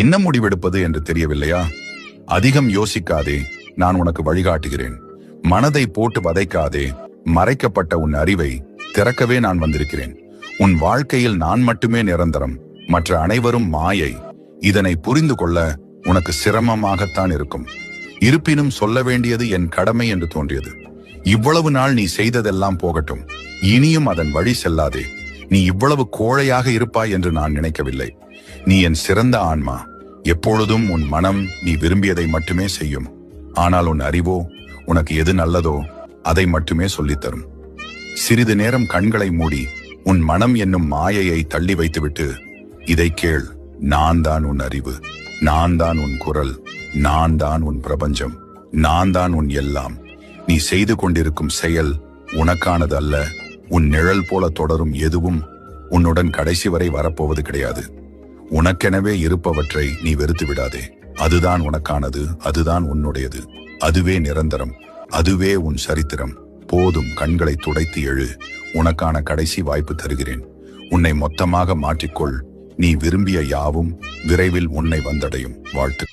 என்ன முடிவெடுப்பது என்று தெரியவில்லையா? அதிகம் யோசிக்காதே, நான் உனக்கு வழிகாட்டுகிறேன். மனதை போட்டு வதைக்காதே, மறைக்கப்பட்ட உன் அறிவை திறக்கவே நான் வந்திருக்கிறேன். உன் வாழ்க்கையில் நான் மட்டுமே நிரந்தரம், மற்ற அனைவரும் மாயை. இதனை புரிந்து கொள்ள உனக்கு சிரமமாகத்தான் இருக்கும். இருப்பினும் சொல்ல வேண்டியது என் கடமை என்று தோன்றியது. இவ்வளவு நாள் நீ செய்ததெல்லாம் போகட்டும், இனியும் அதன் வழி செல்லாதே. நீ இவ்வளவு கோழையாக இருப்பாய் என்று நான் நினைக்கவில்லை. நீ என் சிறந்த ஆன்மா. எப்பொழுதும் உன் மனம் நீ விரும்பியதை மட்டுமே செய்யும். ஆனால் உன் அறிவோ உனக்கு எது நல்லதோ அதை மட்டுமே சொல்லித்தரும். சிறிது நேரம் கண்களை மூடி உன் மனம் என்னும் மாயையை தள்ளி வைத்துவிட்டு இதை கேள். நான் தான் உன் அறிவு, நான் தான் உன் குரல், நான் தான் உன் பிரபஞ்சம், நான் தான் உன் எல்லாம். நீ செய்து கொண்டிருக்கும் செயல் உனக்கானது அல்ல. உன் நிழல் போல தொடரும் எதுவும் உன்னுடன் கடைசி வரை வரப்போவது கிடையாது. உனக்கெனவே இருப்பவற்றை நீ வெறுத்து விடாதே. அதுதான் உனக்கானது, அதுதான் உன்னுடையது, அதுவே நிரந்தரம், அதுவே உன் சரித்திரம். போதும், கண்களை துடைத்து எழு. உனக்கான கடைசி வாய்ப்பு தருகிறேன். உன்னை மொத்தமாக மாற்றிக்கொள். நீ விரும்பிய யாவும் விரைவில் உன்னை வந்தடையும். வாழ்த்து.